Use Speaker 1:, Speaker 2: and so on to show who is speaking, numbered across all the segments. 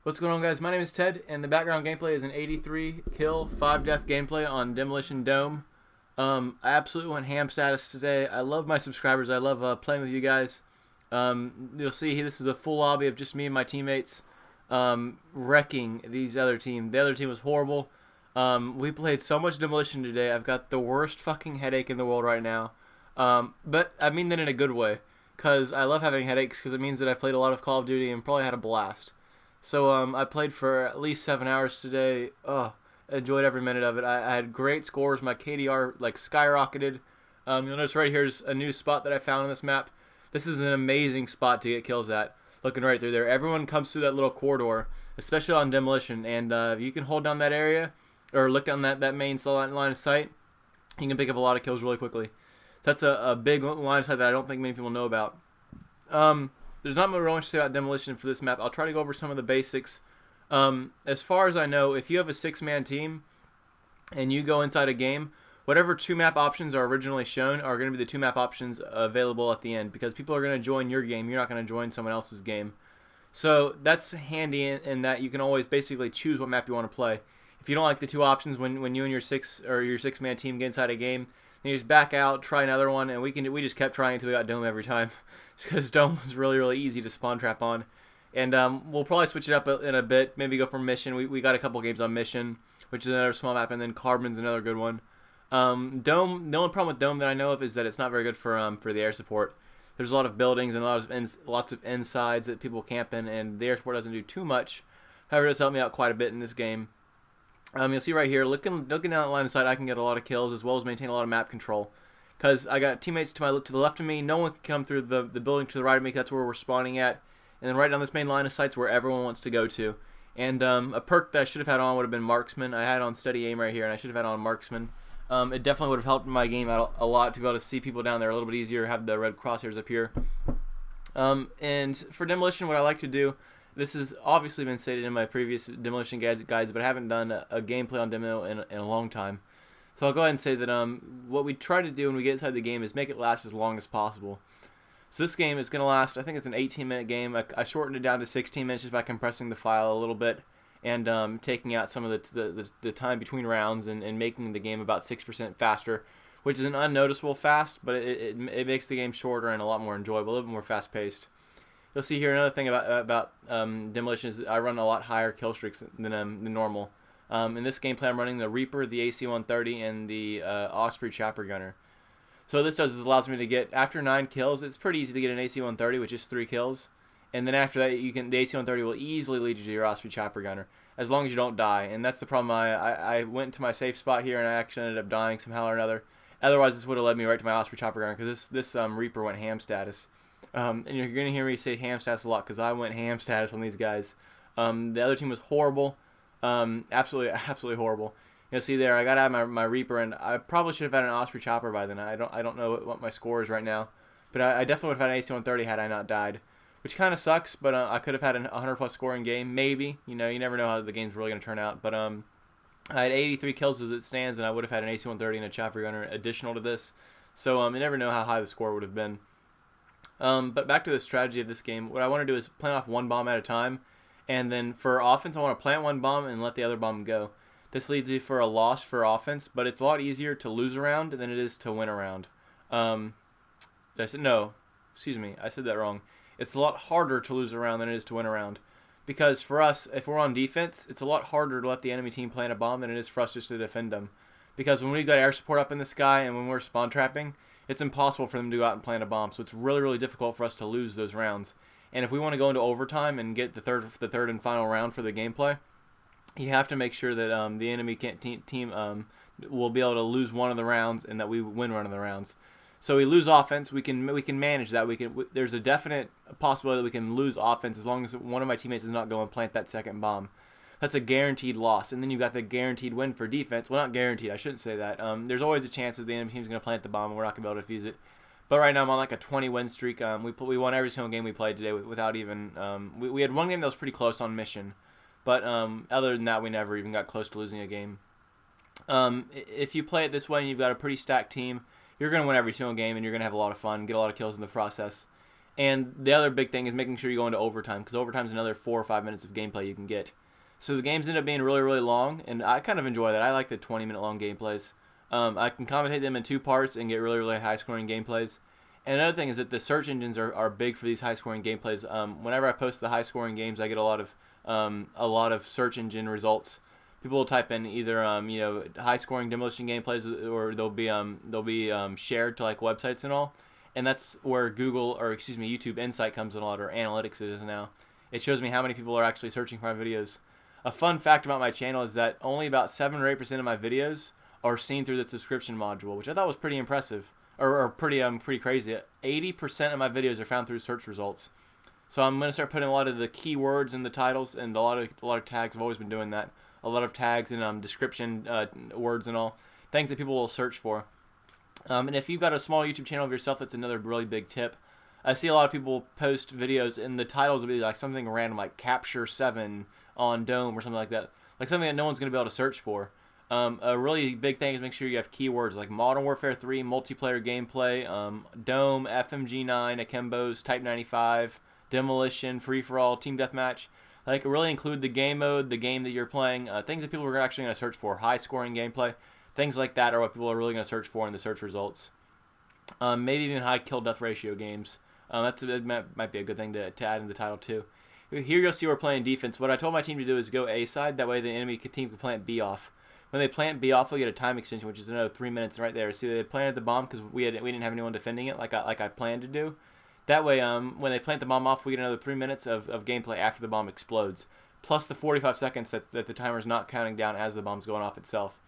Speaker 1: What's going on, guys? My name is Ted, and the background gameplay is an 83 kill, 5 death gameplay on Demolition Dome. I absolutely went ham status today. I love my subscribers. I love playing with you guys. You'll see this is a full lobby of just me and my teammates wrecking these other team. The other team was horrible. We played so much Demolition today. I've got the worst fucking headache in the world right now. But I mean that in a good way, because I love having headaches, because it means that I played a lot of Call of Duty and probably had a blast. So I played for at least 7 hours today. Oh, enjoyed every minute of it. I had great scores. My KDR like skyrocketed. You'll notice right here's a new spot that I found on this map. This is an amazing spot to get kills at. Looking right through there. Everyone comes through that little corridor, especially on Demolition. And you can hold down that area, or look down that main line of sight. You can pick up a lot of kills really quickly. So that's a big line of sight that I don't think many people know about. There's not much to say about Demolition for this map. I'll try to go over some of the basics. As far as I know, if you have a 6-man team and you go inside a game, whatever 2 map options are originally shown are going to be the 2 map options available at the end, because people are going to join your game. You're not going to join someone else's game. So that's handy in that you can always basically choose what map you want to play. If you don't like the 2 options when you and your 6-man team get inside a game, then you just back out, try another one, and we just kept trying until we got Dome every time, because Dome was really easy to spawn trap on. And we'll probably switch it up in a bit, maybe go for Mission. We got a couple games on Mission, which is another small map, and then Carbon's another good one. Dome, the only problem with Dome that I know of is that it's not very good for the air support. There's a lot of buildings and lots of insides that people camp in, and the air support doesn't do too much. However, it does help me out quite a bit in this game. You'll see right here, looking down the line of sight, I can get a lot of kills as well as maintain a lot of map control. Because I got teammates to the left of me, no one can come through the building to the right of me, that's where we're spawning at. And then right down this main line of sight is where everyone wants to go to. And a perk that I should have had on would have been Marksman. I had on Steady Aim right here, and I should have had on Marksman. It definitely would have helped my game out a lot to be able to see people down there a little bit easier, have the red crosshairs up here. And for Demolition, what I like to do, this has obviously been stated in my previous Demolition guides, but I haven't done a gameplay on Demo in a long time. So I'll go ahead and say that what we try to do when we get inside the game is make it last as long as possible. So this game is going to last, I think it's an 18-minute game. I shortened it down to 16 minutes just by compressing the file a little bit and taking out some of the time between rounds and making the game about 6% faster, which is an unnoticeable fast, but it makes the game shorter and a lot more enjoyable, a little bit more fast-paced. You'll see here another thing about Demolition is I run a lot higher kill streaks than normal. In this gameplay, I'm running the Reaper, the AC-130, and the Osprey Chopper Gunner. So what this does is allows me to get, after 9 kills, it's pretty easy to get an AC-130, which is 3 kills. And then after that, the AC-130 will easily lead you to your Osprey Chopper Gunner, as long as you don't die. And that's the problem. I went to my safe spot here, and I actually ended up dying somehow or another. Otherwise, this would have led me right to my Osprey Chopper Gunner, because this Reaper went ham status. And you're going to hear me say ham status a lot, because I went ham status on these guys. The other team was horrible. Absolutely horrible. You'll see there, I got out my Reaper, and I probably should have had an Osprey Chopper by then. I don't know what my score is right now, but I definitely would have had an AC-130 had I not died, which kind of sucks. But I could have had a 100+ scoring game, maybe. You never know how the game's really going to turn out. But I had 83 kills as it stands, and I would have had an AC-130 and a Chopper Gunner additional to this. So you never know how high the score would have been. But back to the strategy of this game, what I want to do is plant off 1 bomb at a time, and then for offense, I want to plant 1 bomb and let the other bomb go. This leads you for a loss for offense, but it's a lot easier to lose a round than it is to win a round. I said that wrong. It's a lot harder to lose a round than it is to win a round. Because for us, if we're on defense, it's a lot harder to let the enemy team plant a bomb than it is for us just to defend them. Because when we got air support up in the sky and when we're spawn trapping, it's impossible for them to go out and plant a bomb. So it's really difficult for us to lose those rounds. And if we want to go into overtime and get the third and final round for the gameplay, you have to make sure that the enemy team will be able to lose one of the rounds and that we win one of the rounds. So we lose offense, we can manage that. There's a definite possibility that we can lose offense as long as one of my teammates does not go and plant that second bomb. That's a guaranteed loss. And then you've got the guaranteed win for defense. Well, not guaranteed, I shouldn't say that. There's always a chance that the enemy team's going to plant the bomb and we're not going to be able to defuse it. But right now I'm on like a 20-win streak. We won every single game we played today without even... we had one game that was pretty close on Mission. But other than that, we never even got close to losing a game. If you play it this way and you've got a pretty stacked team, you're going to win every single game and you're going to have a lot of fun, get a lot of kills in the process. And the other big thing is making sure you go into overtime, because overtime is another 4 or 5 minutes of gameplay you can get. So the games end up being really, really long, and I kind of enjoy that. I like the 20-minute long gameplays. I can commentate them in 2 parts and get really, really high-scoring gameplays. And another thing is that the search engines are big for these high-scoring gameplays. Whenever I post the high-scoring games, I get a lot of search engine results. People will type in either high-scoring Demolition gameplays, or they'll be shared to like websites and all. And that's where YouTube Insight comes in a lot, or analytics is now. It shows me how many people are actually searching for my videos. A fun fact about my channel is that only about 7 or 8% of my videos are seen through the subscription module, which I thought was pretty impressive, or pretty crazy. 80% of my videos are found through search results. So I'm gonna start putting a lot of the keywords in the titles and a lot of tags. I've always been doing that. A lot of tags and description words and all things that people will search for. And if you've got a small YouTube channel of yourself, that's another really big tip. I see a lot of people post videos and the titles will be like something random, like Capture 7 on Dome or something like that. Like something that no one's going to be able to search for. A really big thing is make sure you have keywords like Modern Warfare 3, multiplayer gameplay, Dome, FMG9, Akimbo's, Type 95, Demolition, Free-for-all, Team Deathmatch. Like really include the game mode, the game that you're playing, things that people are actually going to search for, high-scoring gameplay. Things like that are what people are really going to search for in the search results. Maybe even high kill-death ratio games. That might be a good thing to add in the title too. Here you'll see we're playing defense. What I told my team to do is go A side. That way the enemy team can plant B off. When they plant B off, we get a time extension, which is another 3 minutes right there. See, they planted the bomb because we didn't have anyone defending it like I planned to do. That way, when they plant the bomb off, we get another 3 minutes of gameplay after the bomb explodes, plus the 45 seconds that the timer's not counting down as the bomb's going off itself.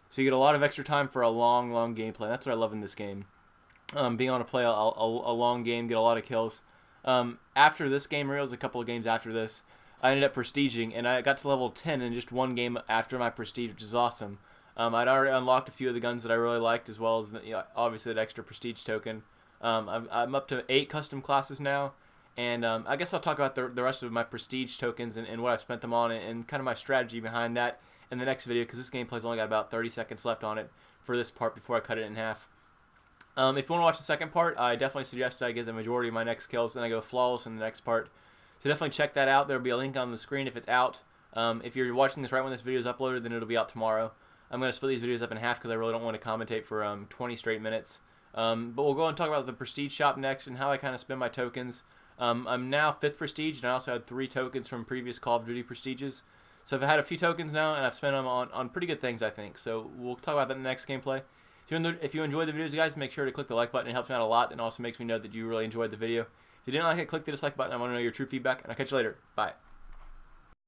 Speaker 1: So you get a lot of extra time for a long, long gameplay. That's what I love in this game. Being able to play a long game, get a lot of kills. After this game reels, a couple of games after this, I ended up prestiging, and I got to level 10 in just one game after my prestige, which is awesome. I'd already unlocked a few of the guns that I really liked, as well as obviously that extra prestige token. I'm up to 8 custom classes now, and I guess I'll talk about the rest of my prestige tokens and what I've spent them on, and kind of my strategy behind that in the next video, because this gameplay's only got about 30 seconds left on it for this part before I cut it in half. If you want to watch the second part, I definitely suggest I get the majority of my next kills, then I go flawless in the next part. So definitely check that out. There'll be a link on the screen if it's out. If you're watching this right when this video is uploaded, then it'll be out tomorrow. I'm going to split these videos up in half because I really don't want to commentate for 20 straight minutes. But we'll go and talk about the prestige shop next and how I kind of spend my tokens. I'm now 5th prestige, and I also had 3 tokens from previous Call of Duty prestiges. So I've had a few tokens now, and I've spent them on pretty good things, I think. So we'll talk about that in the next gameplay. If you enjoyed the videos, guys, make sure to click the like button. It helps me out a lot and also makes me know that you really enjoyed the video. If you didn't like it, click the dislike button. I want to know your true feedback, and I'll catch you later. Bye.